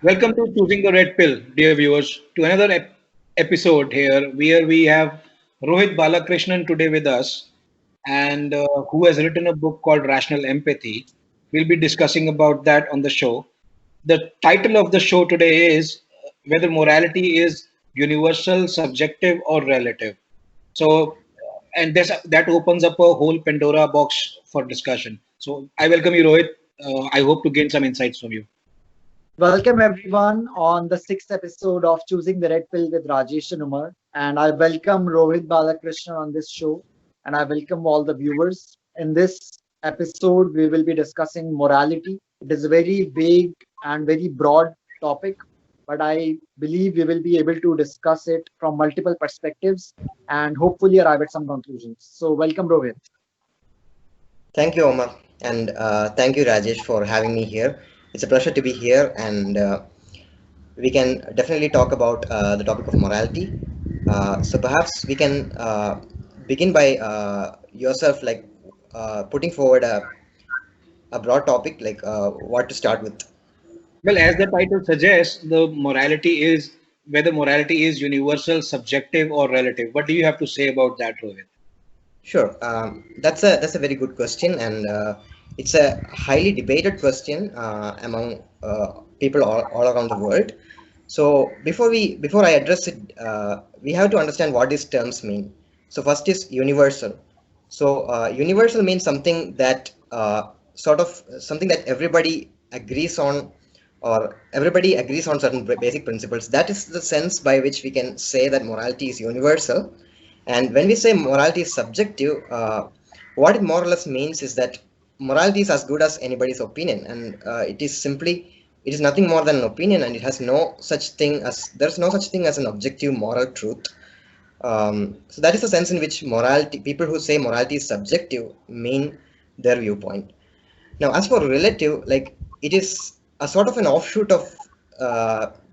Welcome to Choosing the Red Pill, dear viewers, to another episode here where we have Rohit Balakrishnan today with us and who has written a book called Rational Empathy. We'll be discussing about that on the show. The title of the show today is whether morality is universal, subjective, or relative. So, and that opens up a whole Pandora box for discussion. So, I welcome you, Rohit. I hope to gain some insights from you. Welcome everyone on the sixth episode of Choosing the Red Pill with Rajesh and Omer. And I welcome Rohit Balakrishnan on this show. And I welcome all the viewers. In this episode, we will be discussing morality. It is a very big and very broad topic, but I believe we will be able to discuss it from multiple perspectives and hopefully arrive at some conclusions. So, welcome, Rohit. Thank you, Omar, and thank you, Rajesh, for having me here. It's a pleasure to be here, and we can definitely talk about the topic of morality. So perhaps we can begin by yourself, putting forward a broad topic, what to start with. Well, as the title suggests, the morality is whether morality is universal, subjective, or relative. What do you have to say about that, Rohit? Sure, that's a very good question, and it's a highly debated question among people all around the world. So before I address it, we have to understand what these terms mean. So first is universal. So universal means something that something that everybody agrees on, or everybody agrees on certain basic principles. That is the sense by which we can say that morality is universal. And when we say morality is subjective, what it more or less means is that morality is as good as anybody's opinion, and it is nothing more than an opinion, and it has no such thing as there's no such thing as an objective moral truth. So that is the sense in which morality, people who say morality is subjective, mean their viewpoint. Now, as for relative, it is a sort of an offshoot of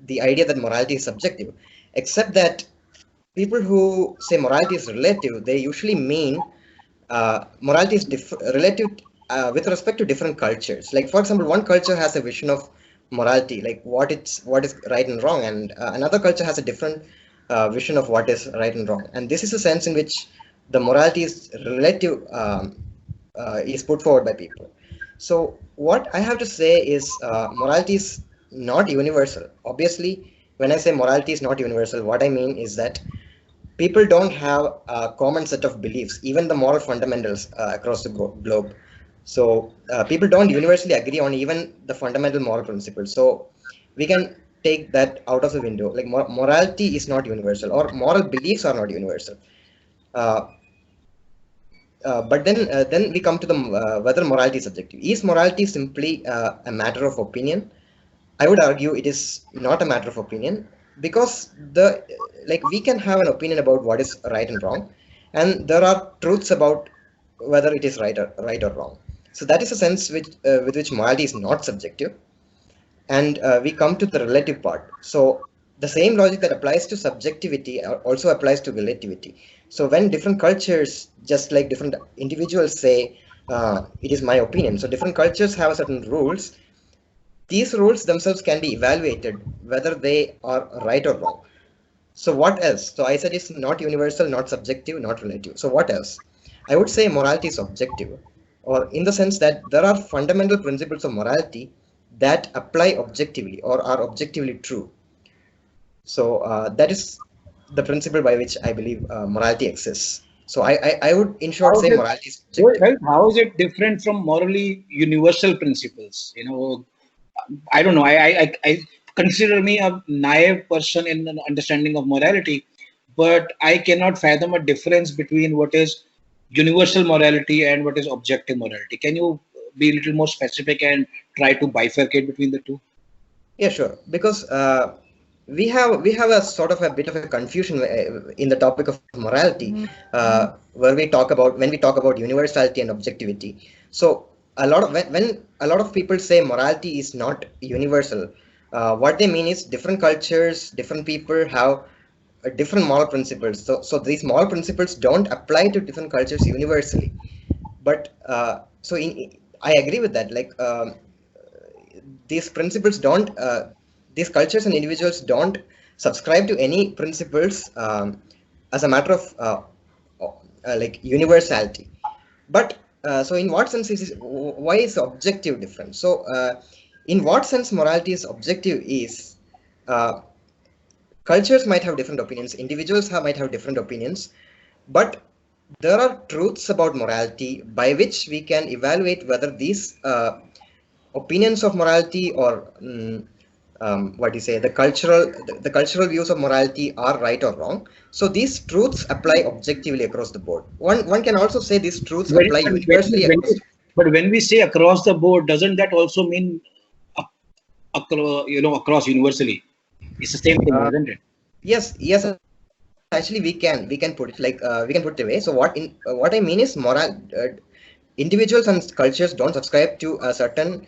the idea that morality is subjective, except that people who say morality is relative, they usually mean morality is relative with respect to different cultures. Like, for example, one culture has a vision of morality, like what is right and wrong, and another culture has a different vision of what is right and wrong. And this is a sense in which the morality is relative, is put forward by people. So what I have to say is morality is not universal. Obviously, when I say morality is not universal, what I mean is that people don't have a common set of beliefs, even the moral fundamentals across the globe. So people don't universally agree on even the fundamental moral principles. So we can take that out of the window. Like morality is not universal, or moral beliefs are not universal. Uh, but then we come to the whether morality is subjective. Is morality simply a matter of opinion? I would argue it is not a matter of opinion, because we can have an opinion about what is right and wrong, and there are truths about whether it is right or wrong. So that is a sense with which morality is not subjective. And we come to the relative part. So the same logic that applies to subjectivity also applies to relativity. So when different cultures, just like different individuals, say it is my opinion, so different cultures have certain rules. These rules themselves can be evaluated whether they are right or wrong. So what else? So I said it's not universal, not subjective, not relative. So what else? I would say morality is objective, or in the sense that there are fundamental principles of morality that apply objectively or are objectively true. So that is the principle by which I believe morality exists. So I would in short How is say it, morality is objective. how is it different from morally universal principles? I don't know. I consider me a naive person in an understanding of morality, but I cannot fathom a difference between what is universal morality and what is objective morality. Can you be a little more specific and try to bifurcate between the two? Yeah, sure. Because we have a sort of a bit of a confusion in the topic of morality, where we talk about when we talk about universality and objectivity. So a lot of when a lot of people say morality is not universal, what they mean is different cultures, different people have different moral principles. So these moral principles don't apply to different cultures universally. But I agree with that. These principles don't these cultures and individuals don't subscribe to any principles as a matter of like universality. But so in what sense why is objective different? So in what sense morality is objective is uh, cultures might have different opinions, individuals might have different opinions, but there are truths about morality by which we can evaluate whether these opinions of morality or what do you say, the cultural views of morality are right or wrong. So these truths apply objectively across the board. One can also say these truths When, apply when, universally when, across. but when we say across the board, doesn't that also mean across universally? It's the same thing, Uh, isn't it? Yes, actually we can put it like we can put it away. So what I mean is individuals and cultures don't subscribe to a certain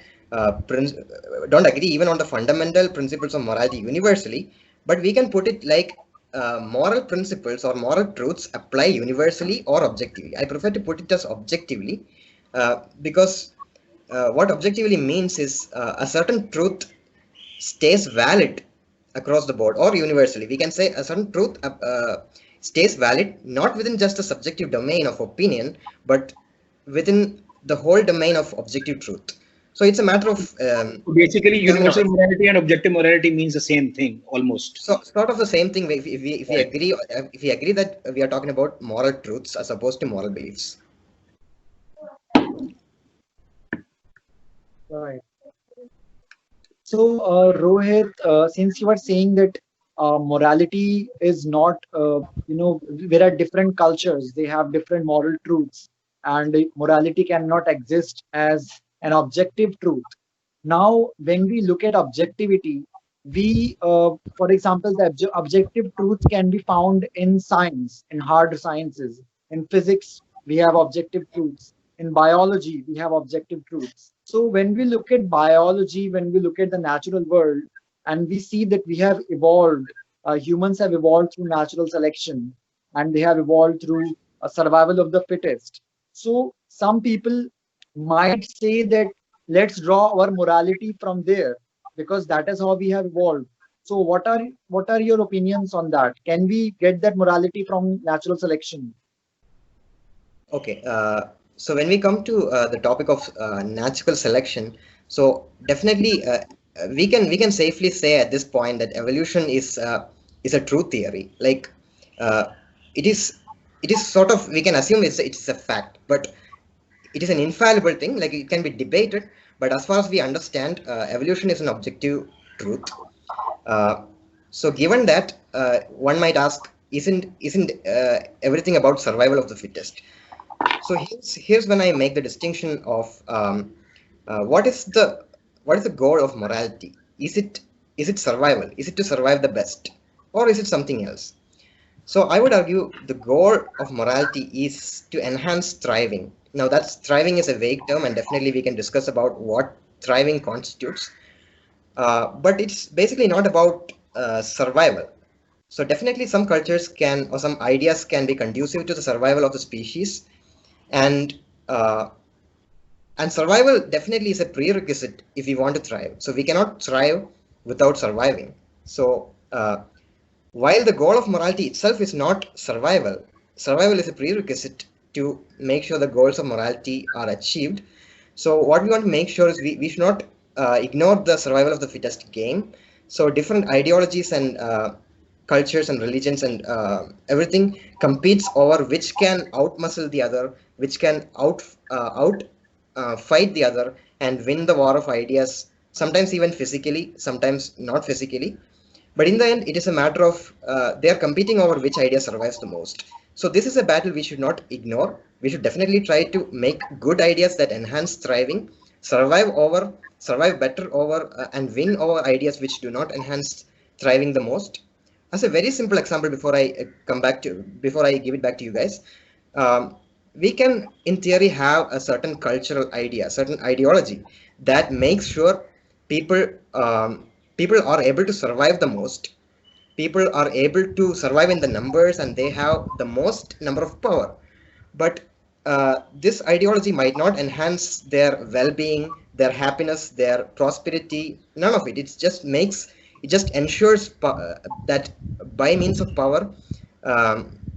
don't agree even on the fundamental principles of morality universally, but we can put it like moral principles or moral truths apply universally or objectively. I prefer to put it as objectively because what objectively means is a certain truth stays valid across the board or universally. We can say a certain truth stays valid not within just a subjective domain of opinion, but within the whole domain of objective truth. So it's a matter of Basically, universal terminology. morality and objective morality means the same thing almost. So sort of the same thing if we Right. agree that we are talking about moral truths as opposed to moral beliefs. right. So, Rohit, since you are saying that morality is not, there are different cultures, they have different moral truths, and morality cannot exist as an objective truth. Now, when we look at objectivity, for example, the objective truth can be found in science, in hard sciences. In physics, we have objective truths. In biology, we have objective truths. So when we look at biology, when we look at the natural world, and we see that we have evolved, humans have evolved through natural selection, and they have evolved through a survival of the fittest. So some people might say that let's draw our morality from there because that is how we have evolved. So what are your opinions on that? Can we get that morality from natural selection? Okay, so when we come to the topic of natural selection, so definitely we can safely say at this point that evolution is a true theory. Like uh, it is it is sort of, we can assume it's a fact, but it is an infallible thing. Like it can be debated, but as far as we understand, evolution is an objective truth. Uh, so given that, one might ask, isn't everything about survival of the fittest? So here's when I make the distinction of what is the goal of morality? Is it survival? Is it to survive the best, or is it something else? So I would argue the goal of morality is to enhance thriving. Now that's thriving is a vague term, and definitely we can discuss about what thriving constitutes. But it's basically not about survival. So definitely some cultures can, or some ideas can be conducive to the survival of the species, and uh, and survival definitely is a prerequisite if we want to thrive. So we cannot thrive without surviving. So while the goal of morality itself is not survival, survival is a prerequisite to make sure the goals of morality are achieved. So what we want to make sure is we should not ignore the survival of the fittest game. So different ideologies and cultures and religions and everything competes over which can outmuscle the other, which can out fight the other and win the war of ideas. Sometimes even physically, sometimes not physically. But in the end, it is a matter of they are competing over which idea survives the most. So this is a battle we should not ignore. We should definitely try to make good ideas that enhance thriving, survive better over, and win over ideas which do not enhance thriving the most. As a very simple example, before I give it back to you guys, um, we can, in theory, have a certain cultural idea, certain ideology that makes sure people people are able to survive the most. People are able to survive in the numbers, and they have the most number of power. But this ideology might not enhance their well-being, their happiness, their prosperity. None of it. It just makes It just ensures that by means of power,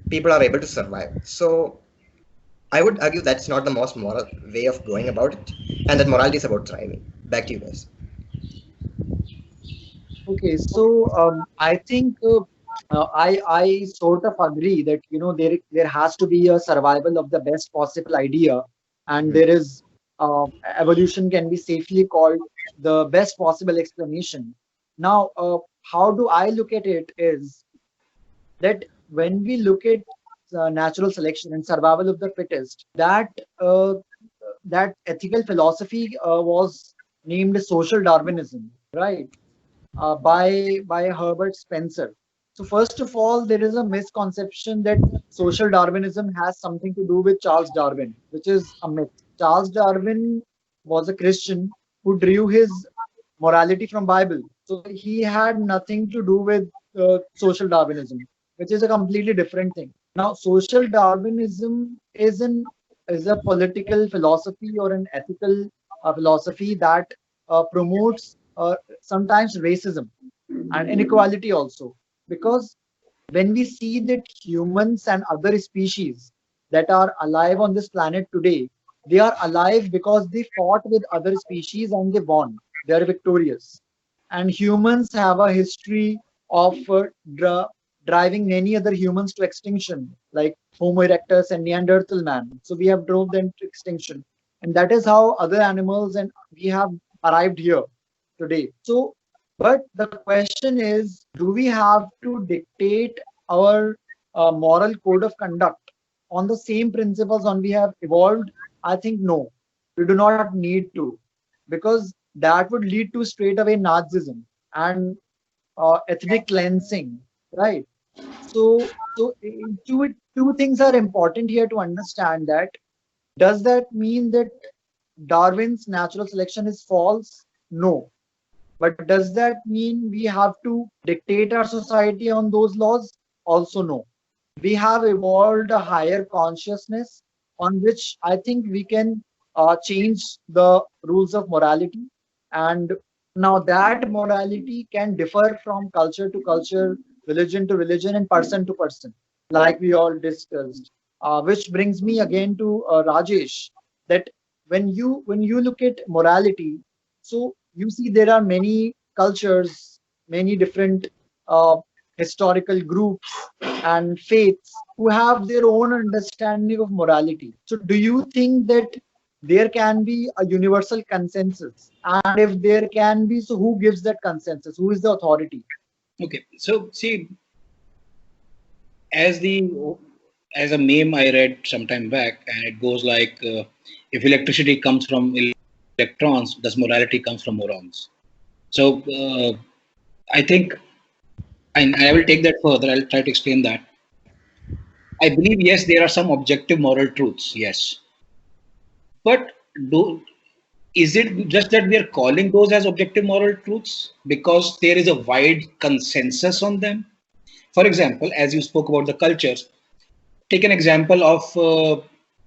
people are able to survive. So I would argue that's not the most moral way of going about it, and that morality is about thriving. Back to you guys. Okay, so I think I sort of agree that there has to be a survival of the best possible idea, and Mhm. there is evolution can be safely called the best possible explanation. Now, how do I look at it is that when we look at natural selection and survival of the fittest, that ethical philosophy was named social Darwinism, right? By Herbert Spencer. So first of all, there is a misconception that social Darwinism has something to do with Charles Darwin, which is a myth. Charles Darwin was a Christian who drew his morality from Bible, so he had nothing to do with social Darwinism, which is a completely different thing. Now, social Darwinism is a political philosophy or an ethical philosophy that promotes sometimes racism and inequality also, because when we see that humans and other species that are alive on this planet today, they are alive because they fought with other species and they won, they are victorious. And humans have a history of driving many other humans to extinction, like Homo erectus and Neanderthal man, so we have drove them to extinction, and that is how other animals and we have arrived here today. So but the question is, do we have to dictate our moral code of conduct on the same principles on we have evolved? I think no, we do not need to, because that would lead to straight away Nazism and ethnic cleansing, right? So two things are important here to understand that. Does that mean that Darwin's natural selection is false? No. But does that mean we have to dictate our society on those laws? Also, no. We have evolved a higher consciousness on which I think we can change the rules of morality. And now that morality can differ from culture to culture, religion to religion, and person to person, like we all discussed. Which brings me again to Rajesh, that when you look at morality, so you see there are many cultures, many different uh, historical groups and faiths who have their own understanding of morality. So, do you think that there can be a universal consensus? And if there can be, so who gives that consensus? Who is the authority? Okay, so see, as the as a meme I read some time back, and it goes like, if electricity comes from electrons, does morality comes from morons? So I think, and I will take that further. I'll try to explain that. I believe yes, there are some objective moral truths, yes, but do is it just that we are calling those as objective moral truths because there is a wide consensus on them? For example, as you spoke about the cultures, take an example of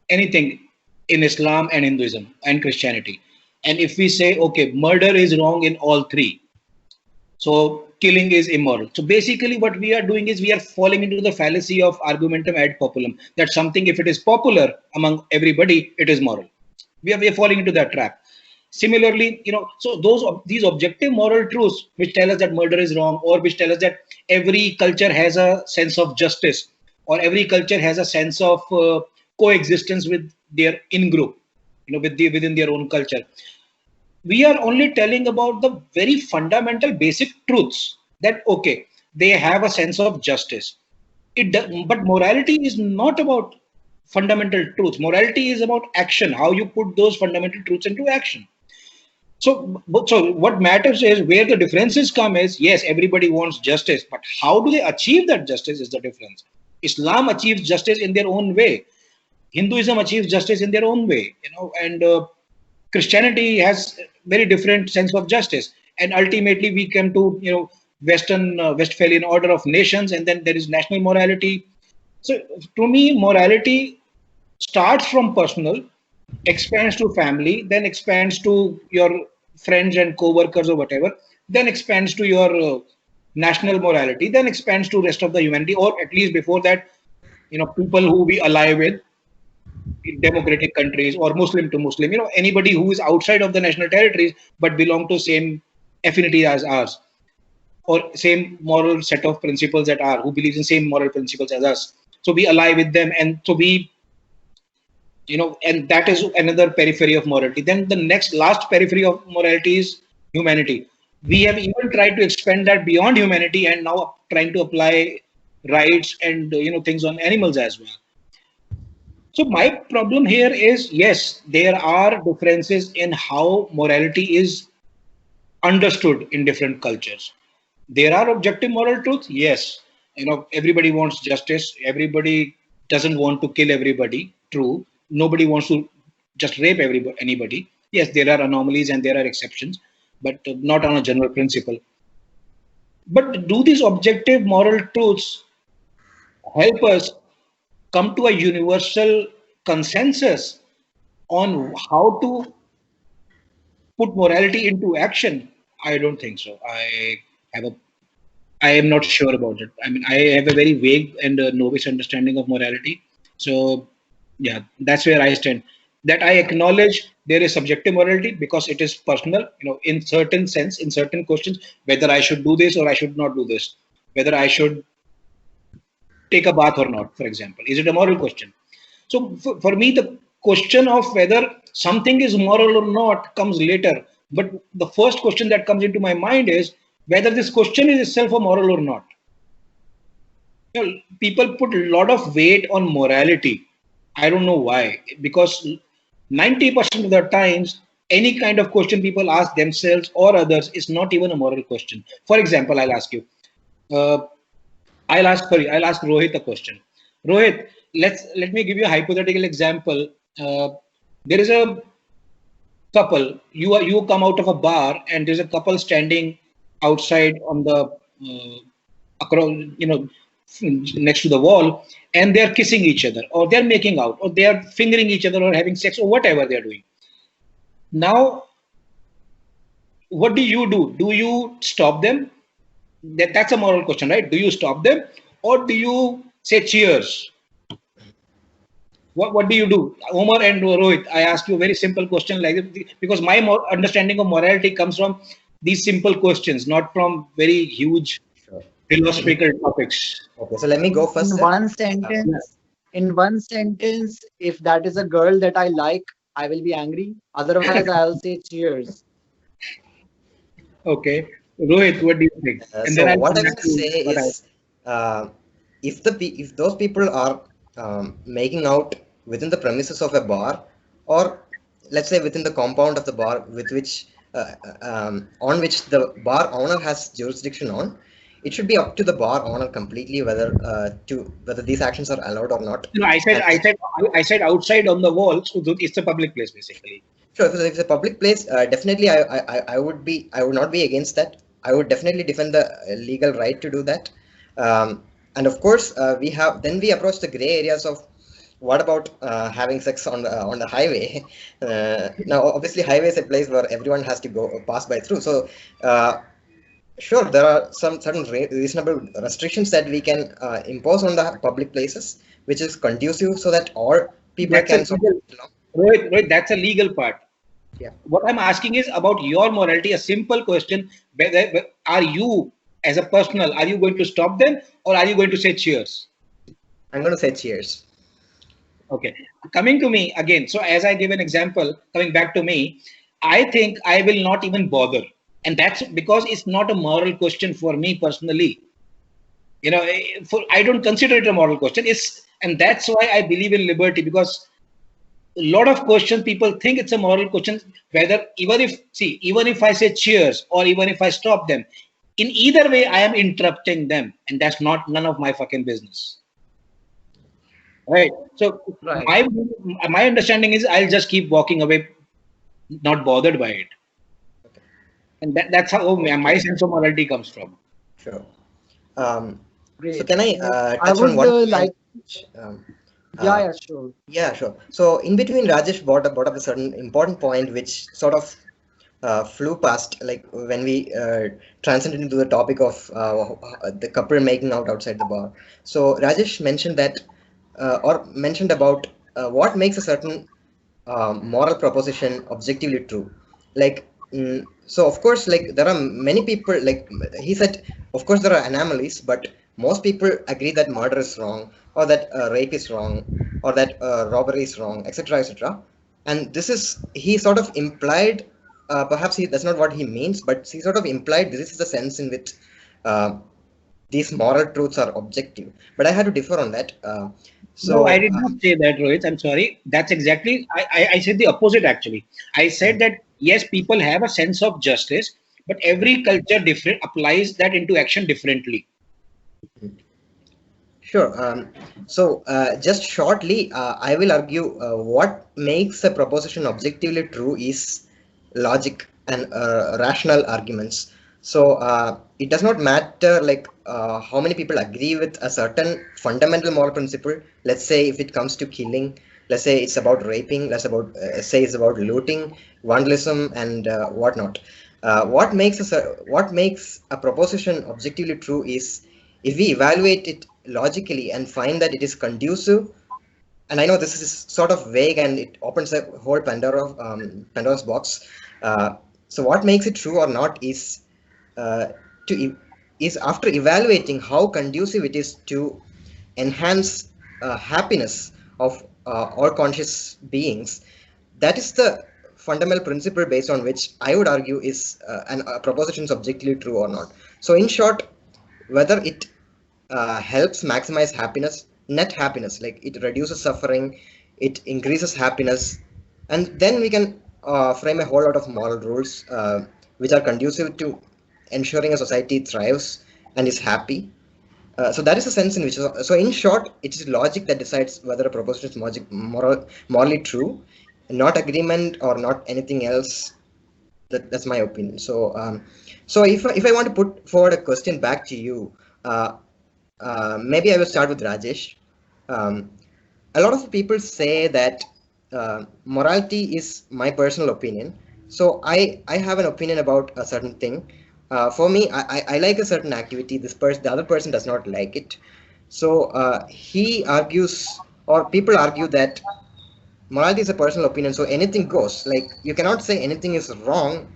anything in Islam and Hinduism and Christianity. And if we say, okay, murder is wrong in all three, so killing is immoral. So basically, what we are doing is we are falling into the fallacy of argumentum ad populum, that something, if it is popular among everybody, it is moral. We are falling into that trap. Similarly, so these objective moral truths which tell us that murder is wrong, or which tell us that every culture has a sense of justice, or every culture has a sense of coexistence with their in group, within their own culture. We are only telling about the very fundamental basic truths, that okay, they have a sense of justice. But morality is not about fundamental truths. Morality is about action, how you put those fundamental truths into action. So what matters is, where the differences come is, yes, everybody wants justice, but how do they achieve that justice is the difference. Islam achieves justice in their own way. Hinduism achieves justice in their own way, and Christianity has very different sense of justice. And ultimately, we come to Western Westphalian order of nations, and then there is national morality. So to me, morality starts from personal, expands to family, then expands to your friends and co-workers or whatever. then expands to your national morality, then expands to rest of the humanity, or at least before that, people who we ally with in democratic countries or Muslim to Muslim, anybody who is outside of the national territories but belong to same affinity as ours or same moral set of principles that are, who believes in same moral principles as us. So we ally with them, and so we, and that is another periphery of morality. Then the next last periphery of morality is humanity. We have even tried to expand that beyond humanity, and now trying to apply rights and things on animals as well. So my problem here is, yes, there are differences in how morality is understood in different cultures. There are objective moral truths. Yes, everybody wants justice. Everybody doesn't want to kill everybody. True. Nobody wants to just rape anybody. Yes, there are anomalies and there are exceptions, but not on a general principle. But do these objective moral truths help us come to a universal consensus on how to put morality into action? I don't think so. Have a I am not sure about it. I mean, I have a very vague and novice understanding of morality. So, yeah, that's where I stand. That I acknowledge there is subjective morality because it is personal, in certain sense, in certain questions, whether I should do this or I should not do this, whether I should take a bath or not, for example. Is it a moral question? So, for me, the question of whether something is moral or not comes later. But the first question that comes into my mind is whether this question is itself a moral or not. People put a lot of weight on morality. I don't know why. Because 90% of the times, any kind of question people ask themselves or others is not even a moral question. For example, I'll ask you. I'll ask Rohit a question. Rohit, let me give you a hypothetical example. There is a couple. You come out of a bar and there's a couple standing outside on the across, next to the wall, and they're kissing each other, or they're making out, or they're fingering each other, or having sex, or whatever they're doing. Now, what do you do? Do you stop them? That's a moral question, right? Do you stop them, or do you say cheers? What do you do? Omer and Rohit, I ask you a very simple question like this because my understanding of morality comes from these simple questions, not from very huge Sure. philosophical topics. Okay, so let me go first, In sir. one sentence, if that is a girl that I like, I will be angry. Otherwise, I'll say cheers. Okay. Rohit, what do you think? And then So I'll what come I back want to to say what I. is, if those people are making out within the premises of a bar, or let's say within the compound of the bar, on which the bar owner has jurisdiction on, it should be up to the bar owner completely whether these actions are allowed or not. No, And I said outside on the wall, so it's a public place basically. sure, if it's a public place, definitely I would not be against that. I would definitely defend the legal right to do that. And of course, we approach the gray areas of what about having sex on the highway. Now, obviously, highway is a place where everyone has to go pass by through. So, sure, there are some certain reasonable restrictions that we can impose on the public places, which is conducive so that all people That's a can sort legal. of, Rohit, that's a legal part. yeah. What I'm asking is about your morality. A simple question: are you, as a personal, are you going to stop them, or are you going to say cheers? I'm going to say cheers. Okay. Coming to me again. So as I give an example, coming back to me, I think I will not even bother, and that's because it's not a moral question for me personally. I don't consider it a moral question. And that's why I believe in liberty, because a lot of questions people think it's a moral question, whether even if I say cheers or even if I stop them, in either way I am interrupting them, and that's not none of my fucking business, right? So Right. my understanding is I'll just keep walking away, not bothered by it. And that's how my sense of morality comes from. Sure. So Great. can I I touch on would one point? like, Um, yeah, sure. yeah, sure. So in between, Rajesh brought up a certain important point, which sort of flew past, like when we transcended into the topic of the couple making out outside the bar. So Rajesh mentioned that, or mentioned about what makes a certain moral proposition objectively true. Like, so of course, like there are many people, like he said, of course there are anomalies, but most people agree that murder is wrong, or that rape is wrong, or that robbery is wrong, etc., etc. And this is, he sort of implied, perhaps that's not what he means, but he sort of implied this is the sense in which uh, these moral truths are objective. But I had to differ on that. No, I So did not say that, Rohit. I'm sorry. That's exactly, I said the opposite actually. I said that yes, people have a sense of justice, but every culture different applies that into action differently. Sure. Just shortly, I will argue what makes a proposition objectively true is logic and rational arguments. So it does not matter like how many people agree with a certain fundamental moral principle. Let's say if it comes to killing, let's say it's about raping, let's about say it's about looting, vandalism, and whatnot. What makes a proposition objectively true is if we evaluate it logically and find that it is conducive, and I know this is sort of vague and it opens a whole Pandora's box. So what makes it true or not is uh, to is after evaluating how conducive it is to enhance happiness of all conscious beings. That is the fundamental principle based on which I would argue is a proposition is objectively true or not. So in short, whether it helps maximize happiness, net happiness, like it reduces suffering, it increases happiness, and then we can frame a whole lot of moral rules which are conducive to ensuring a society thrives and is happy. So that is the sense in which. So in short, it is logic that decides whether a proposition is morally true, not agreement or not anything else. That's my opinion. So if I want to put forward a question back to you, uh, maybe I will start with Rajesh. Um, a lot of people say that morality is my personal opinion. So I have an opinion about a certain thing. For me, I like a certain activity. The other person does not like it. So he argues, or people argue that morality is a personal opinion, so anything goes. Like you cannot say anything is wrong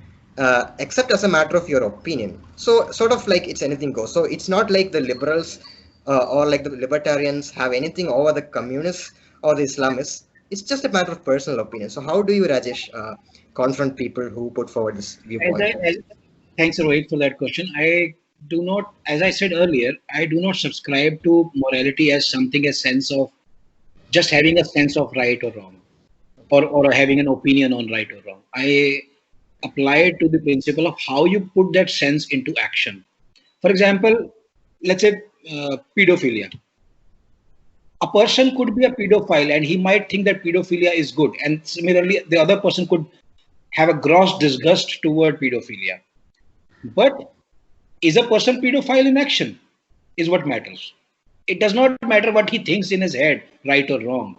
except as a matter of your opinion. So sort of like it's anything goes. So it's not like the liberals or like the libertarians have anything over the communists or the Islamists. It's just a matter of personal opinion. So how do you, Rajesh, confront people who put forward this As viewpoint? thanks, Rohit, for that question. I do not, as I said earlier, I do not subscribe to morality as something, a sense of just having a sense of right or wrong, or having an opinion on right or wrong. I apply it to the principle of how you put that sense into action. For example, let's say pedophilia. A person could be a pedophile and he might think that pedophilia is good, and similarly, the other person could have a gross disgust toward pedophilia. But is a person pedophile in action? Is what matters. It does not matter what he thinks in his head, right or wrong.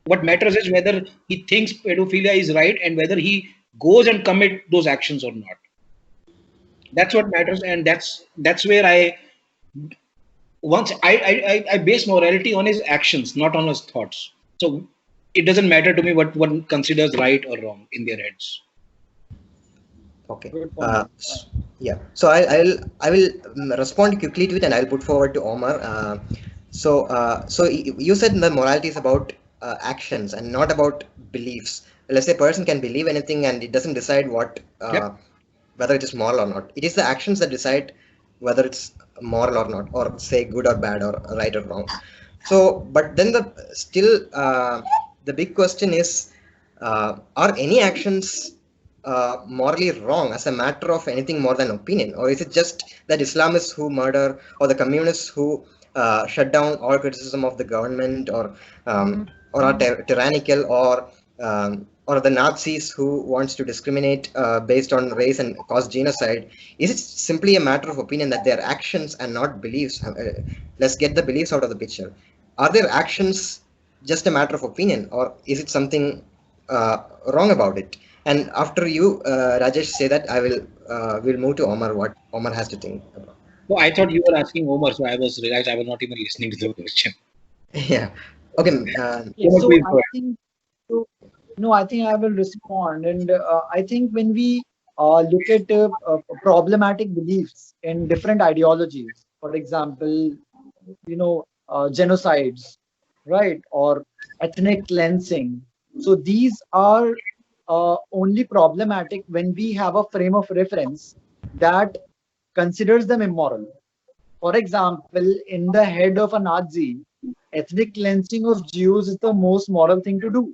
What matters is whether he thinks pedophilia is right and whether he goes and commit those actions or not. That's what matters, and that's where I base morality on his actions, not on his thoughts. So it doesn't matter to me what one considers right or wrong in their heads. Okay. Good point. Yeah. So I will respond quickly to it, and I'll put forward to Omar. You said the morality is about actions and not about beliefs. Let's say a person can believe anything, and it doesn't decide Yep. whether it is moral or not. It is the actions that decide whether it's moral or not, or say good or bad, or right or wrong. So, but then the big question is, are any actions morally wrong as a matter of anything more than opinion, or is it just that Islamists who murder, or the communists who shut down all criticism of the government, or are tyrannical, or the Nazis who wants to discriminate based on race and cause genocide? Is it simply a matter of opinion that their actions and not beliefs? Let's get the beliefs out of the picture. Are their actions just a matter of opinion, or is it something wrong about it? And after you, Rajesh, say that, we'll move to Omar. What Omar has to think about. So I thought you were asking Omar, so I was relaxed. I was not even listening to the question. Yeah. Okay. Okay, Omar, so please I go think so. No, I think I will respond, and I think when we look at problematic beliefs in different ideologies, for example, genocides, right, or ethnic cleansing. So these are only problematic when we have a frame of reference that considers them immoral. For example, in the head of a Nazi, ethnic cleansing of Jews is the most moral thing to do.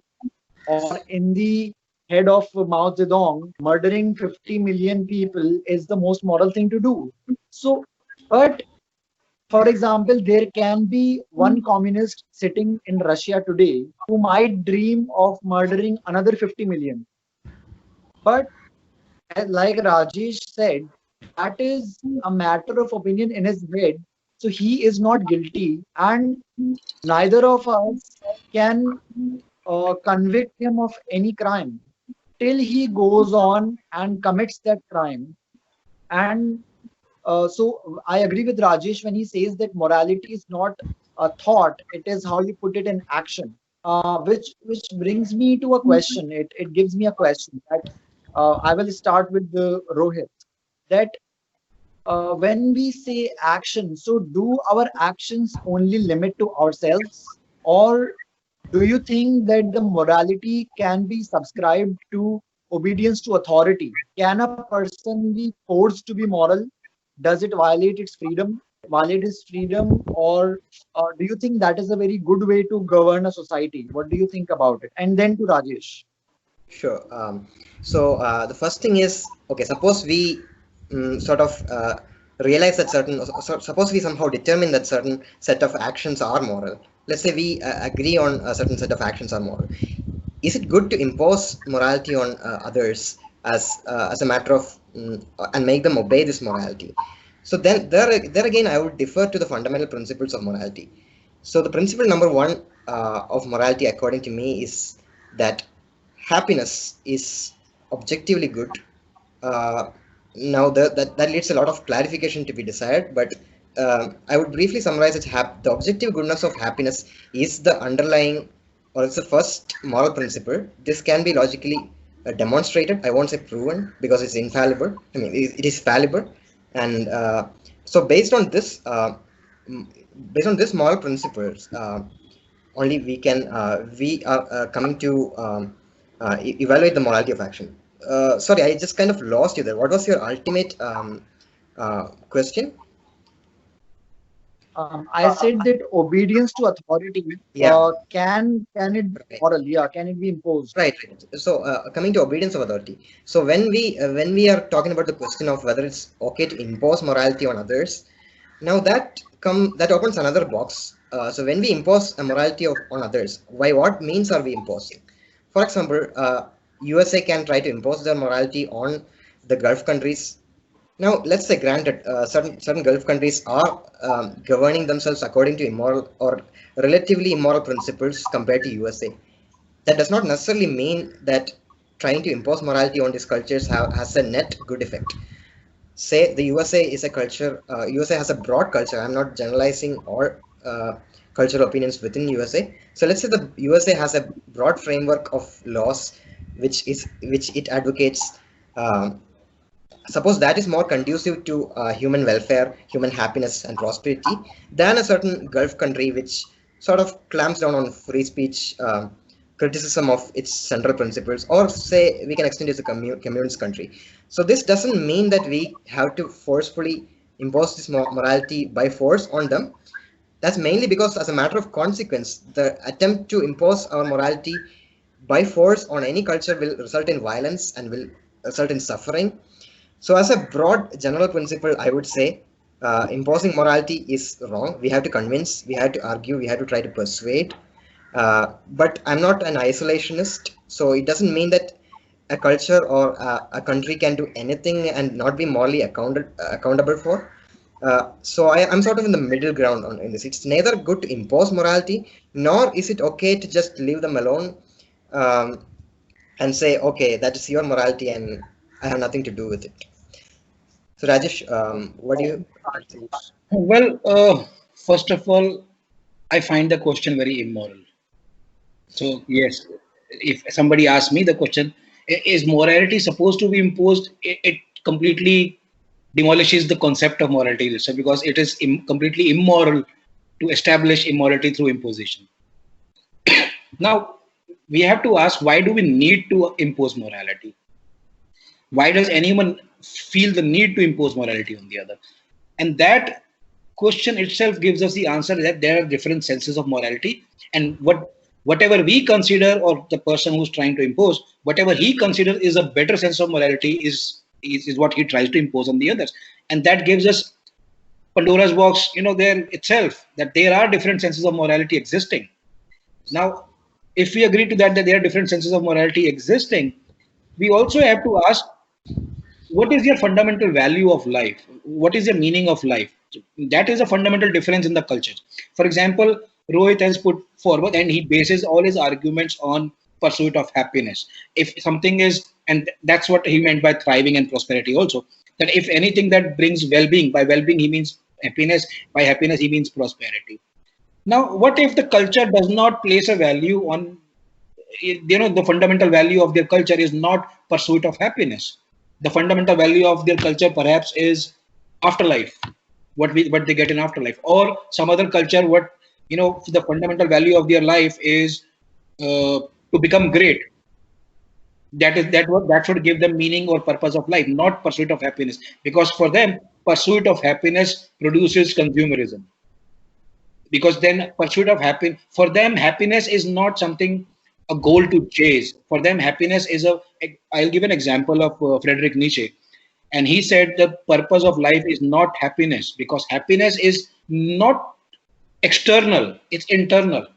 Or in the head of Mao Zedong, murdering 50 million people is the most moral thing to do. So, but for example, there can be one communist sitting in Russia today who might dream of murdering another 50 million. But like Rajesh said, that is a matter of opinion in his head. So he is not guilty, and neither of us can convict him of any crime till he goes on and commits that crime. And so I agree with Rajesh when he says that morality is not a thought; it is how you put it in action. Which brings me to a question. It gives me a question that I will start with the Rohit. That when we say action, so do our actions only limit to ourselves, or do you think that the morality can be subscribed to obedience to authority? Can a person be forced to be moral? Does it violate his freedom, or do you think that is a very good way to govern a society? What do you think about it? And then to Rajesh. Sure. So the first thing is, okay, suppose we sort of realize that suppose we somehow determine that certain set of actions are moral. Let's say we agree on a certain set of actions are moral. Is it good to impose morality on others as a matter of and make them obey this morality? So then there again, I would defer to the fundamental principles of morality. So the principle number one of morality, according to me, is that happiness is objectively good. Uh, Now that leads a lot of clarification to be desired, but I would briefly summarize it. The objective goodness of happiness is the underlying, or it's the first moral principle. This can be logically demonstrated. I won't say proven because it's infallible. I mean, it is fallible, and so mm, based on this moral principles, only we are coming to evaluate the morality of action. Sorry, I just kind of lost you there. What was your ultimate question? I said that obedience to authority Yeah, can it be right. moral? Yeah, can it be imposed? Right, right. So, coming to obedience of authority. So, when we are talking about the question of whether it's okay to impose morality on others, now that opens another box. So, when we impose a morality on others, by what means are we imposing? For example, USA can try to impose their morality on the Gulf countries. Now, let's say, granted, certain Gulf countries are governing themselves according to immoral or relatively immoral principles compared to USA. That does not necessarily mean that trying to impose morality on these cultures has a net good effect. Say the USA is a culture, USA has a broad culture. I'm not generalizing all cultural opinions within USA. So let's say the USA has a broad framework of laws which it advocates. Um, Suppose that is more conducive to human welfare, human happiness, and prosperity than a certain Gulf country which sort of clamps down on free speech, criticism of its central principles, or say we can extend it to communist country. So this doesn't mean that we have to forcefully impose this morality by force on them. That's mainly because, as a matter of consequence, the attempt to impose our morality by force on any culture will result in violence and will result in suffering. So, as a broad general principle, I would say imposing morality is wrong. We have to convince, we have to argue, we have to try to persuade. But I'm not an isolationist, so it doesn't mean that a culture or a country can do anything and not be morally accountable for. I'm sort of in the middle ground in this. It's neither good to impose morality, nor is it okay to just leave them alone. Um, and say, okay, that is your morality and I have nothing to do with it. So Rajesh, what do you Well, first of all, I find the question very immoral. So, yes, if somebody asks me the question, is morality supposed to be imposed? It completely demolishes the concept of morality, so because it is completely immoral to establish immorality through imposition. Now, we have to ask, why do we need to impose morality? Why does anyone feel the need to impose morality on the other? And that question itself gives us the answer that there are different senses of morality, and whatever we consider, or the person who's trying to impose, whatever he considers is a better sense of morality is what he tries to impose on the others. And that gives us Pandora's box, there itself, that there are different senses of morality existing. Now, if we agree to that there are different senses of morality existing, we also have to ask, what is your fundamental value of life? What is the meaning of life? That is a fundamental difference in the cultures. For example, Rohit has put forward, and he bases all his arguments on pursuit of happiness. If something is, and that's what he meant by thriving and prosperity also, that if anything that brings well-being, by well-being he means happiness, by happiness he means prosperity. Now, what if the culture does not place a value on, the fundamental value of their culture is not pursuit of happiness? The fundamental value of their culture perhaps is afterlife, what they get in afterlife, or some other culture, what the fundamental value of their life is to become great. That should give them meaning or purpose of life, not pursuit of happiness, because for them pursuit of happiness produces consumerism. Because then pursuit of happiness, for them happiness is not something, a goal to chase. For them happiness is a, I'll give an example of Friedrich Nietzsche, and he said the purpose of life is not happiness, because happiness is not external, it's internal.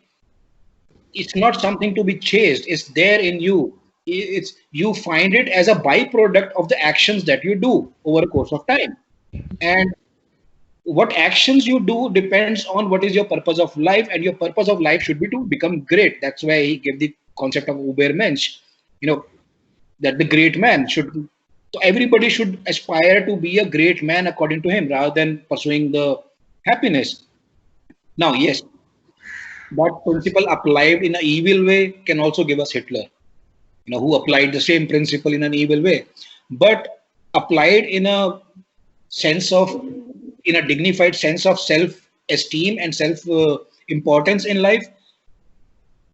It's not something to be chased, it's there in you. It's, you find it as a byproduct of the actions that you do over a course of time. And what actions you do depends on what is your purpose of life, and your purpose of life should be to become great. That's why he gave the concept of Ubermensch, you know, that the great man should, so everybody should aspire to be a great man according to him, rather than pursuing the happiness. Now, yes, that principle applied in an evil way can also give us Hitler, who applied the same principle in an evil way. But applied in a sense of, in a dignified sense of self-esteem and self-importance in life,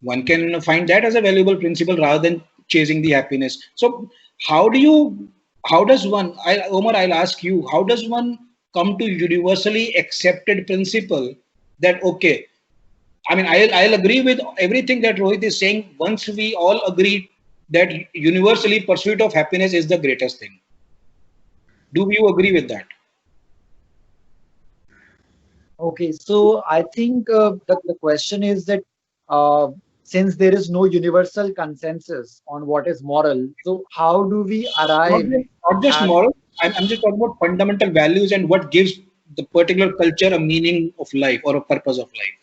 one can find that as a valuable principle rather than chasing the happiness. So, how do you, how does one, Omar, I'll ask you, how does one come to universally accepted principle that, okay, I mean, I'll agree with everything that Rohit is saying once we all agree that universally pursuit of happiness is the greatest thing. Do you agree with that? Okay, so I think the question is that uh, since there is no universal consensus on what is moral, so how do we Not arrive just, not just at? moral. I'm just talking about fundamental values and what gives the particular culture a meaning of life or a purpose of life.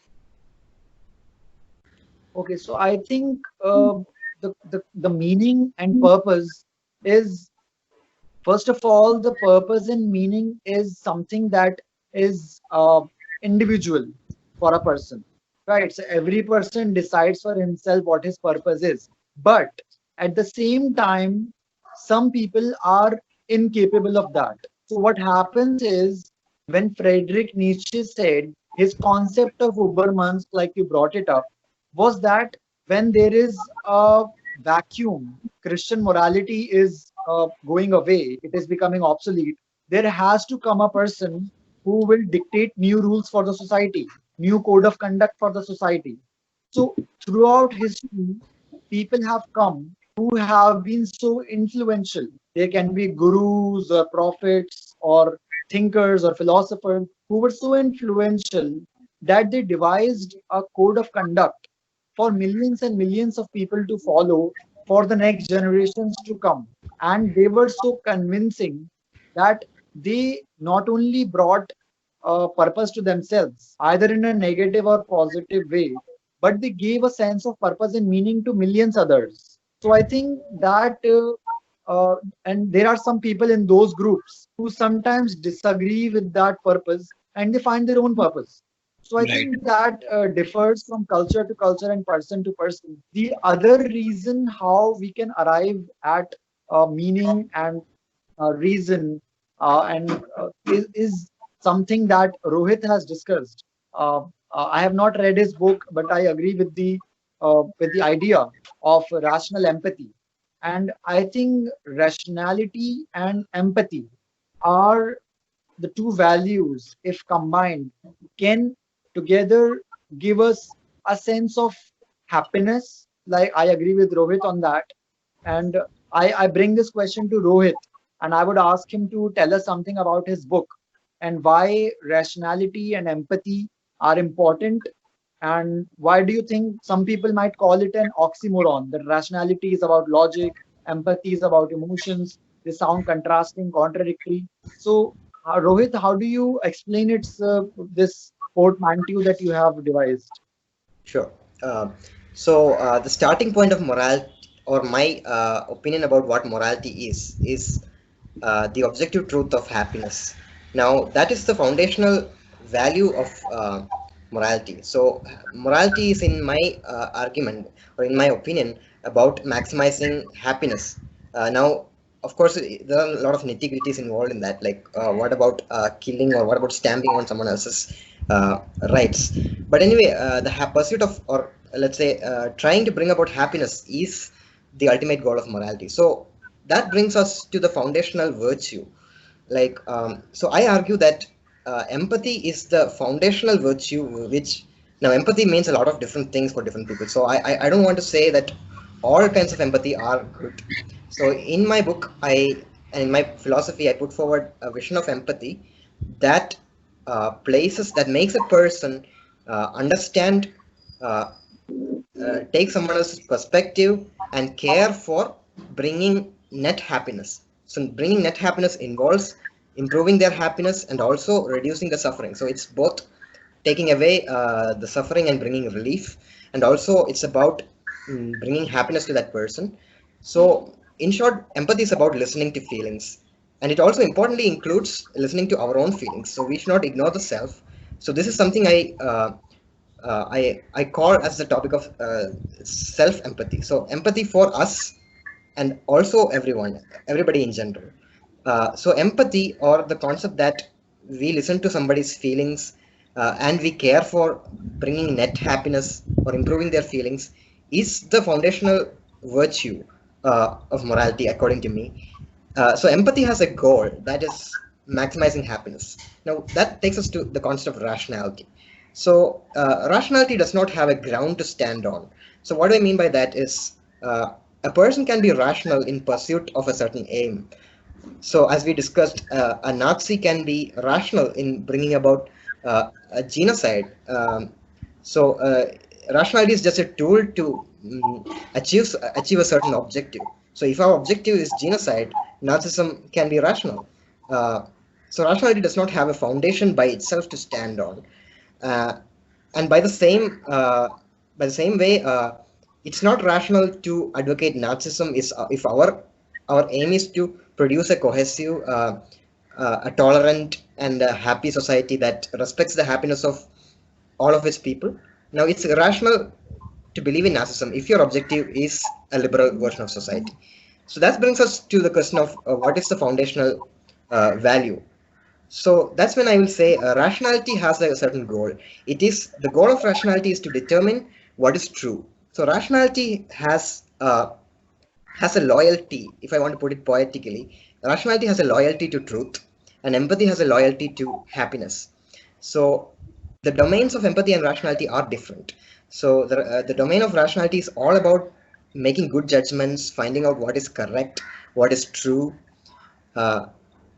Okay, so I think the meaning and purpose is, first of all, the purpose and meaning is something that is individual for a person, right? So every person decides for himself what his purpose is. But at the same time, some people are incapable of that. So what happens is when Friedrich Nietzsche said his concept of Ubermensch, like you brought it up, was that when there is a vacuum, Christian morality is going away, it is becoming obsolete. There has to come a person who will dictate new rules for the society, new code of conduct for the society. So, throughout history, people have come who have been so influential. They can be gurus or prophets or thinkers or philosophers who were so influential that they devised a code of conduct for millions and millions of people to follow for the next generations to come. And they were so convincing that they not only brought a purpose to themselves, either in a negative or positive way, but they gave a sense of purpose and meaning to millions others. So I think that, and there are some people in those groups who sometimes disagree with that purpose and they find their own purpose. So I Right. think that differs from culture to culture and person to person. The other reason how we can arrive at meaning and reason is something that Rohit has discussed. I have not read his book, but I agree with the idea of rational empathy. And I think rationality and empathy are the two values, if combined, can together give us a sense of happiness. Like I agree with Rohit on that. And I bring this question to Rohit, and I would ask him to tell us something about his book and why rationality and empathy are important. And why do you think some people might call it an oxymoron? That rationality is about logic, empathy is about emotions. They sound contrasting, contradictory. So, Rohit, how do you explain this portmanteau that you have devised? Sure. Uh, the starting point of morality, or my opinion about what morality is the objective truth of happiness. Now, that is the foundational value of morality. So, morality is, in my argument, or in my opinion, about maximizing happiness. Now, of course, there are a lot of nitty-gritties involved in that. Like, what about killing, or what about stamping on someone else's uh, rights? But anyway, the pursuit of, or let's say, trying to bring about happiness is the ultimate goal of morality. So that brings us to the foundational virtue. So I argue that empathy is the foundational virtue, which, now, empathy means a lot of different things for different people. So I don't want to say that all kinds of empathy are good. So in my book, and in my philosophy, I put forward a vision of empathy that that makes a person understand, uh, take someone else's perspective, and care for bringing net happiness. So bringing net happiness involves improving their happiness and also reducing the suffering. So it's both taking away the suffering and bringing relief, and also it's about bringing happiness to that person. So in short, empathy is about listening to feelings, and it also importantly includes listening to our own feelings. So we should not ignore the self. So this is something I call as the topic of self empathy. So empathy for us and also everybody in general. So empathy, or the concept that we listen to somebody's feelings and we care for bringing net happiness or improving their feelings, is the foundational virtue of morality, according to me. So empathy has a goal, that is maximizing happiness. Now that takes us to the concept of rationality. So rationality does not have a ground to stand on. So what I mean by that is, a person can be rational in pursuit of a certain aim. So, as we discussed, a Nazi can be rational in bringing about a genocide. Rationality is just a tool to achieve a certain objective. So, if our objective is genocide, Nazism can be rational. Uh, so, rationality does not have a foundation by itself to stand on. Uh, and by the same way, it's not rational to advocate Nazism is if our aim is to produce a cohesive, a tolerant, and a happy society that respects the happiness of all of its people. Now, it's irrational to believe in Nazism if your objective is a liberal version of society. So that brings us to the question of what is the foundational value. So that's when I will say rationality has a certain goal. The goal of rationality is to determine what is true. So rationality has a loyalty, if I want to put it poetically. Rationality has a loyalty to truth, and empathy has a loyalty to happiness. So the domains of empathy and rationality are different. So the domain of rationality is all about making good judgments, finding out what is correct, what is true. Uh,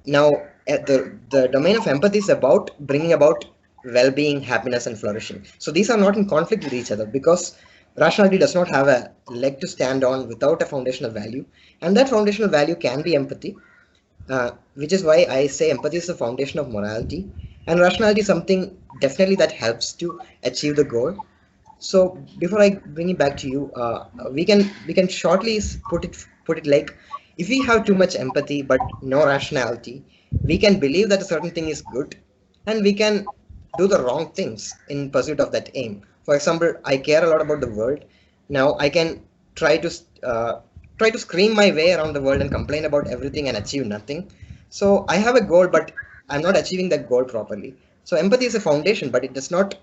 the domain of empathy is about bringing about well-being, happiness, and flourishing. So these are not in conflict with each other, because rationality does not have a leg to stand on without a foundational value, and that foundational value can be empathy, which is why I say empathy is the foundation of morality, and rationality is something definitely that helps to achieve the goal. So before I bring it back to you, we can shortly put it like, if we have too much empathy but no rationality, we can believe that a certain thing is good, and we can do the wrong things in pursuit of that aim. For example, I care a lot about the world. Now I can try to uh, try to scream my way around the world and complain about everything and achieve nothing. So I have a goal, but I'm not achieving that goal properly. So empathy is a foundation, but it does not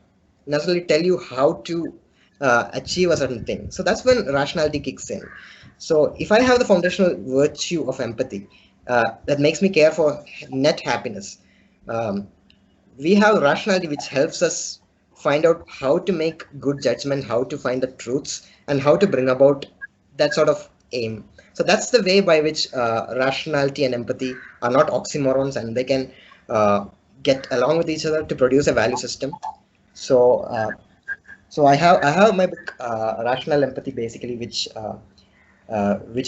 necessarily tell you how to achieve a certain thing. So that's when rationality kicks in. So if I have the foundational virtue of empathy, that makes me care for net happiness. Um, we have rationality which helps us find out how to make good judgment, how to find the truths, and how to bring about that sort of aim. So that's the way by which rationality and empathy are not oxymorons, and they can uh, get along with each other to produce a value system. So I have my book, Rational Empathy, basically, which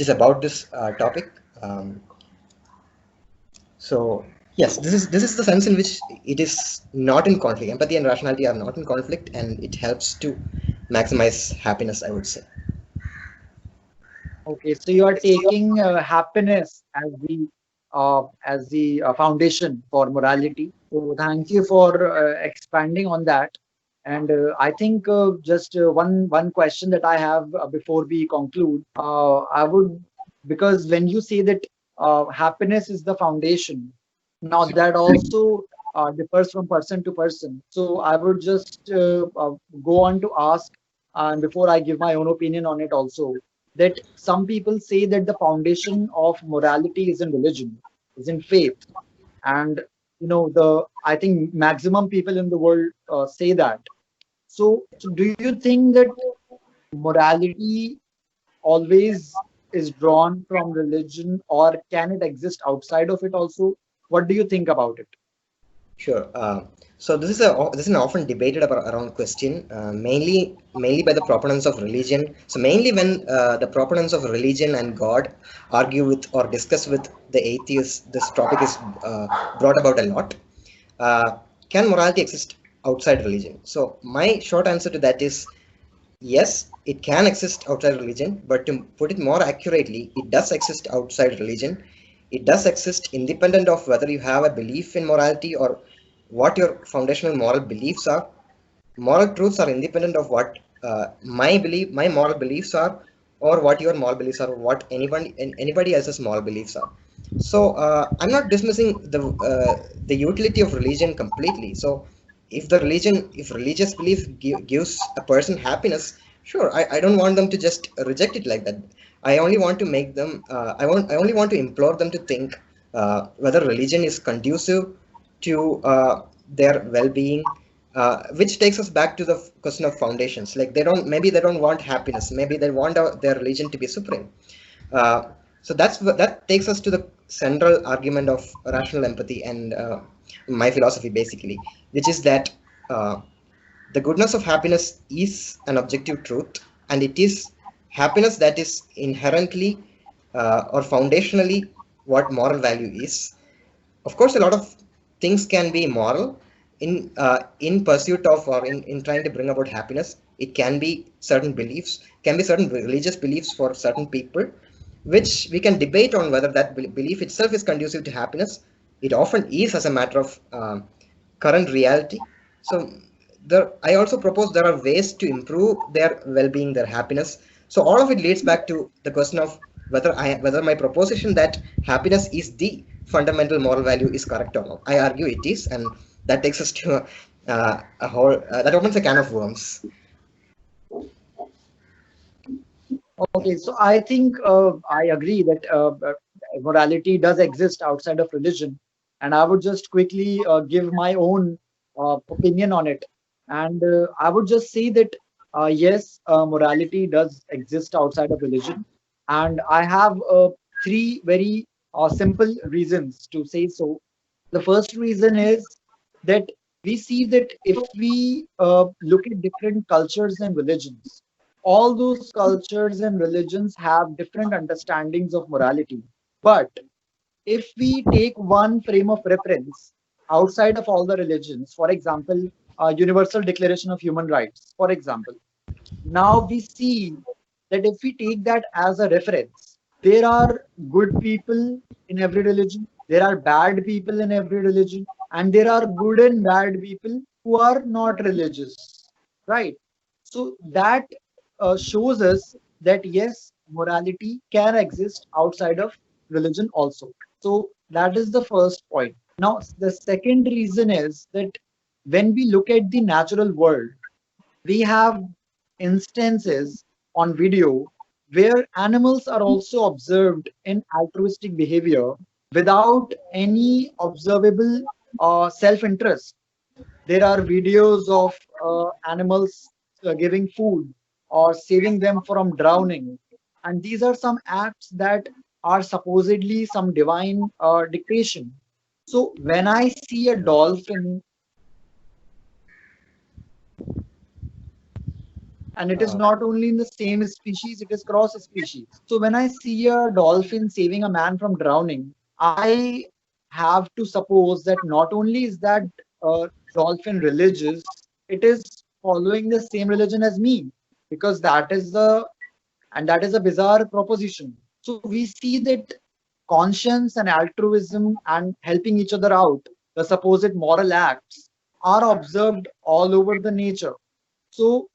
is about this topic. Um, so yes, this is the sense in which it is not in conflict. Empathy and rationality are not in conflict, and it helps to maximize happiness, I would say. Okay, so you are taking happiness as the foundation for morality. So thank you for expanding on that. And I think just one question that I have before we conclude, I would, because when you say that happiness is the foundation, now that also differs from person to person. So I would just go on to ask, and before I give my own opinion on it also, that some people say that the foundation of morality is in religion, is in faith, and the I think maximum people in the world say that. So do you think that morality always is drawn from religion, or can it exist outside of it also? What do you think about it? Sure. So this is an often debated around question, mainly by the proponents of religion. So mainly when the proponents of religion and God argue with or discuss with the atheists, this topic is brought about a lot. Uh, can morality exist outside religion? So my short answer to that is yes, it can exist outside religion, but to put it more accurately, it does exist outside religion. It does exist independent of whether you have a belief in morality or what your foundational moral beliefs are. Moral truths are independent of what my moral beliefs are, or what your moral beliefs are, or what anybody else's moral beliefs are. So I'm not dismissing the utility of religion completely. So if religious belief gives a person happiness, sure, I don't want them to just reject it like that. I only want to make them. I only want to implore them to think whether religion is conducive to their well-being, which takes us back to the question of foundations. Like maybe they don't want happiness, maybe they want their religion to be supreme. uh, so that takes us to the central argument of rational empathy and my philosophy, basically, which is that uh, the goodness of happiness is an objective truth, and it is happiness that is inherently or foundationally what moral value is. Of course, a lot of things can be moral in pursuit of, or in trying to bring about happiness. It can be certain beliefs, can be certain religious beliefs for certain people, which we can debate on whether that belief itself is conducive to happiness. It often is, as a matter of current reality. So I also propose there are ways to improve their well-being, their happiness. So all of it leads back to the question of whether my proposition that happiness is the fundamental moral value is correct or not. I argue it is, and that takes us to a whole that opens a can of worms. Okay, so I think I agree that morality does exist outside of religion, and I would just quickly give my own opinion on it. And I would just say that yes, morality does exist outside of religion, and I have three very simple reasons to say so. The first reason is that we see that if we look at different cultures and religions, all those cultures and religions have different understandings of morality. But if we take one frame of reference outside of all the religions, for example, Universal Declaration of Human Rights, for example. Now we see that if we take that as a reference, there are good people in every religion, there are bad people in every religion, and there are good and bad people who are not religious, right? So that shows us that yes, morality can exist outside of religion also. So that is the first point. Now, the second reason is that when we look at the natural world, we have instances on video where animals are also observed in altruistic behavior without any observable self interest. There are videos of animals giving food or saving them from drowning. And these are some acts that are supposedly some divine dictation. So when I see a dolphin, and it is Uh, not only in the same species, it is cross species. So when I see a dolphin saving a man from drowning, I have to suppose that not only is that dolphin religious, it is following the same religion as me, because that is a bizarre proposition. So we see that conscience and altruism and helping each other out, the supposed moral acts, are observed all over the nature. So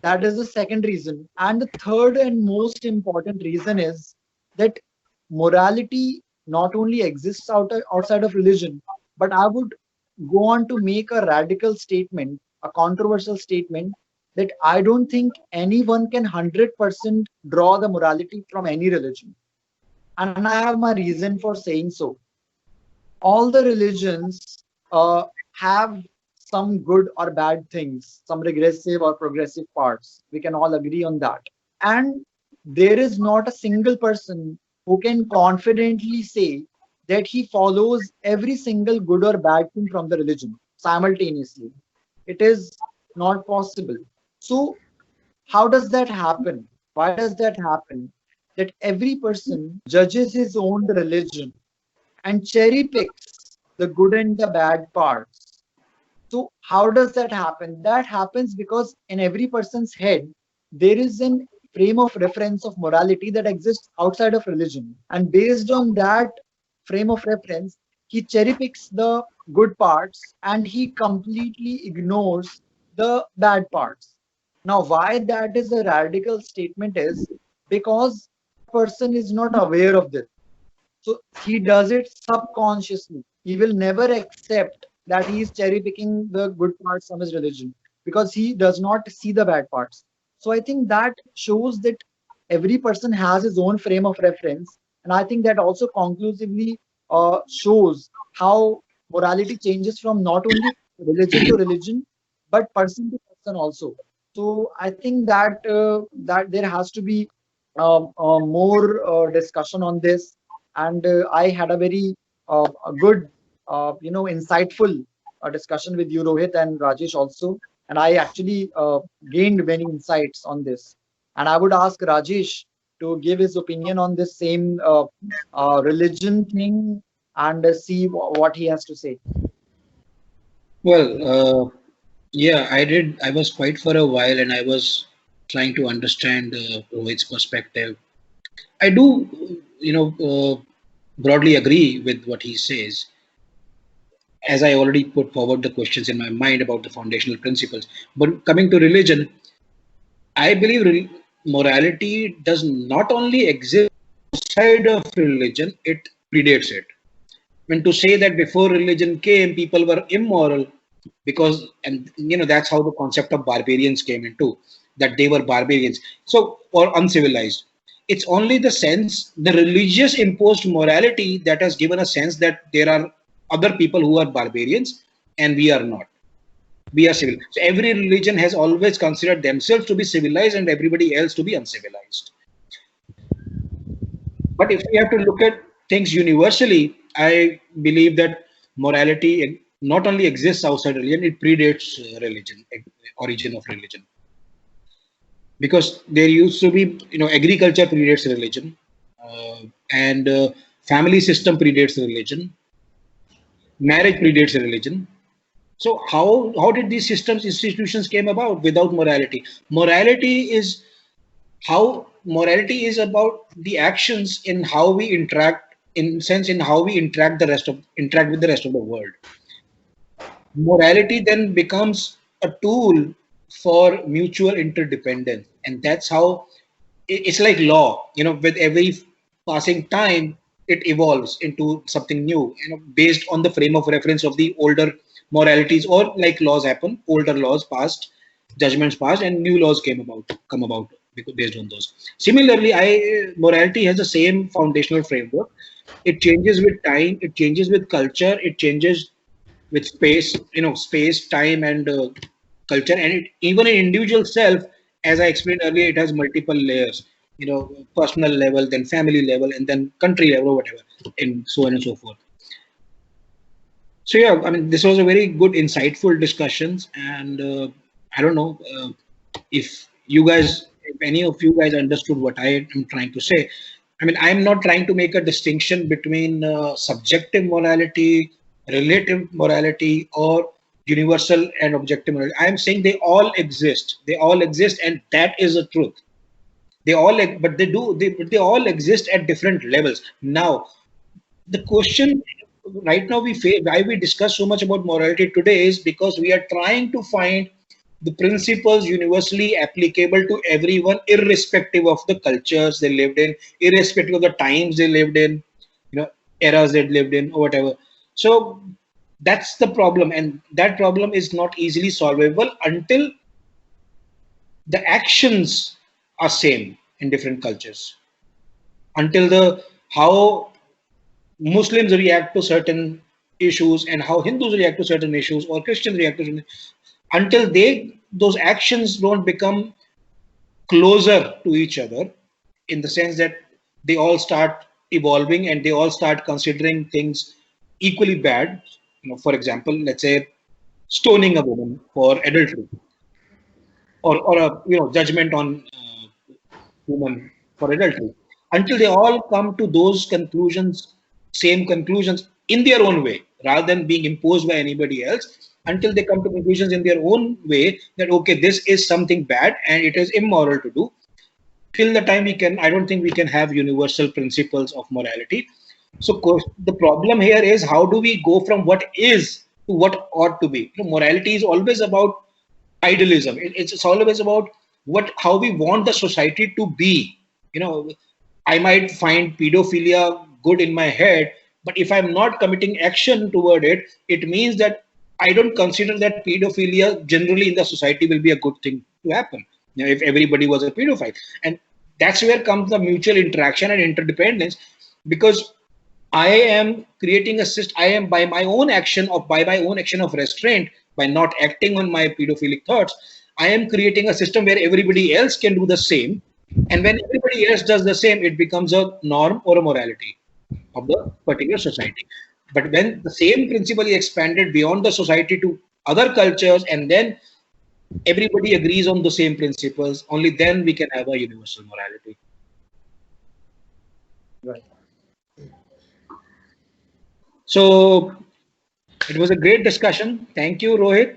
that is the second reason. And the third and most important reason is that morality not only exists outside of religion, but I would go on to make a radical statement, a controversial statement, that I don't think anyone can 100% draw the morality from any religion. And I have my reason for saying so. All the religions have some good or bad things, some regressive or progressive parts. We can all agree on that. And there is not a single person who can confidently say that he follows every single good or bad thing from the religion simultaneously. It is not possible. So, how does that happen? Why does that happen? That every person judges his own religion and cherry picks the good and the bad parts. So, how does that happen? That happens because in every person's head, there is an frame of reference of morality that exists outside of religion. And based on that frame of reference, he cherry picks the good parts and he completely ignores the bad parts. Now, why that is a radical statement is because that person is not aware of this. So he does it subconsciously. He will never accept that he is cherry picking the good parts from his religion because he does not see the bad parts. So I think that shows that every person has his own frame of reference. And I think that also conclusively shows how morality changes from not only religion to religion, but person to person also. So I think that there has to be more discussion on this, and I had a very a good, insightful discussion with you, Rohit and Rajesh also, and I actually gained many insights on this. And I would ask Rajesh to give his opinion on this same religion thing and see what he has to say. Well, yeah, I did. I was quiet for a while and I was trying to understand Rohit's perspective. I do, broadly agree with what he says, as I already put forward the questions in my mind about the foundational principles. But coming to religion, I believe morality does not only exist outside of religion, it predates it. When to say that before religion came, people were immoral because, and that's how the concept of barbarians came into, that they were barbarians. So, or uncivilized. It's only the sense, the religious imposed morality that has given a sense that there are other people who are barbarians and we are not. We are civil. So every religion has always considered themselves to be civilized and everybody else to be uncivilized. But if we have to look at things universally, I believe that morality not only exists outside religion, it predates religion, origin of religion. Because there used to be, agriculture predates religion, and family system predates religion, marriage predates religion, So how did these systems, institutions came about without morality? Morality is about the actions in how we interact, in how we interact with the rest of the world. Morality then becomes a tool for mutual interdependence, and that's how it's like law. With every passing time, it evolves into something new, based on the frame of reference of the older moralities, or like laws happen, older laws passed, judgments passed, and new laws come about based on those. Similarly, I morality has the same foundational framework. It changes with time, it changes with culture, it changes with space, space, time, and culture, and even an individual self. As I explained earlier, it has multiple layers. Personal level, then family level, and then country level, or whatever, and so on and so forth. So yeah, I mean, this was a very good, insightful discussions, and I don't know if if any of you guys understood what I am trying to say. I mean, I'm not trying to make a distinction between subjective morality, relative morality, or universal and objective morality. I'm saying they all exist. They all exist, and that is the truth. But they all exist at different levels. Now, the question right now why we discuss so much about morality today is because we are trying to find the principles universally applicable to everyone, irrespective of the cultures they lived in, irrespective of the times they lived in, eras they lived in, or whatever. So that's the problem, and that problem is not easily solvable until the actions are same in different cultures. Until the how Muslims react to certain issues and how Hindus react to certain issues, or Christians react to certain, until those actions don't become closer to each other, in the sense that they all start evolving and they all start considering things equally bad. For example, let's say stoning a woman for adultery, or a judgment on woman for adultery, until they all come to those conclusions, same conclusions in their own way, rather than being imposed by anybody else, until they come to conclusions in their own way that, okay, this is something bad and it is immoral to do. Till the time I don't think we can have universal principles of morality. So the problem here is, how do we go from what is to what ought to be? Morality is always about idealism. It's always about how we want the society to be. I might find pedophilia good in my head, but if I'm not committing action toward it, it means that I don't consider that pedophilia generally in the society will be a good thing to happen. If everybody was a pedophile, and that's where comes the mutual interaction and interdependence, because I am creating a system. I am by my own action of restraint, by not acting on my pedophilic thoughts, I am creating a system where everybody else can do the same. And when everybody else does the same, it becomes a norm or a morality of the particular society. But when the same principle is expanded beyond the society to other cultures, and then everybody agrees on the same principles, only then we can have a universal morality. Right. So it was a great discussion. Thank you, Rohit.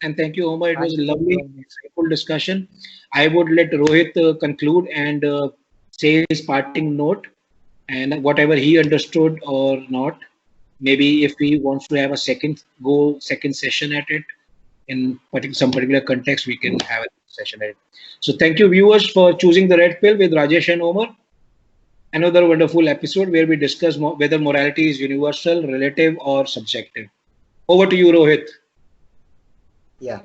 And thank you, Omer. It was Thank a you for lovely, joining. insightful discussion. I would let Rohit conclude and say his parting note, and whatever he understood or not. Maybe if he wants to have a second session at it in some particular context, we can have a session at it. So thank you, viewers, for choosing the red pill with Rajesh and Omer. Another wonderful episode where we discuss whether morality is universal, relative, or subjective. Over to you, Rohit. Yeah,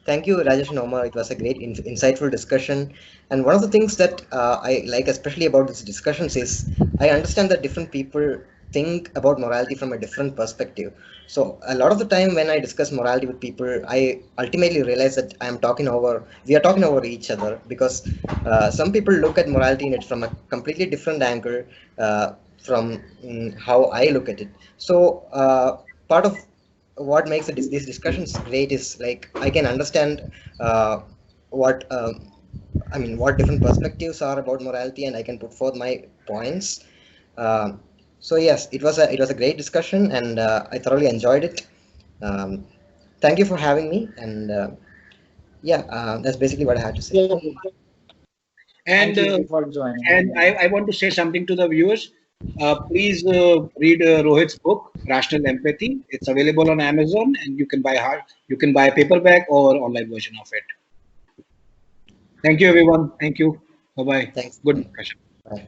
thank you, Rajesh and Omer. It was a great, insightful discussion. And one of the things that I like, especially about these discussions, is I understand that different people think about morality from a different perspective. So a lot of the time when I discuss morality with people, I ultimately realize that we are talking over each other, because some people look at morality in it from a completely different angle from how I look at it. So part of what makes these discussions great is, like, I can understand what what different perspectives are about morality, and I can put forth my points. So yes, it was a great discussion, and I thoroughly enjoyed it. Um, Thank you for having me, and yeah, that's basically what I had to say. Yeah, thank And you for joining. I want to say something to the viewers. Please read Rohit's book, Rational Empathy. It's available on Amazon, and you can buy a paperback or online version of it. Thank you, everyone. Thank you. Bye bye. Thanks. Good Bye. discussion. Bye.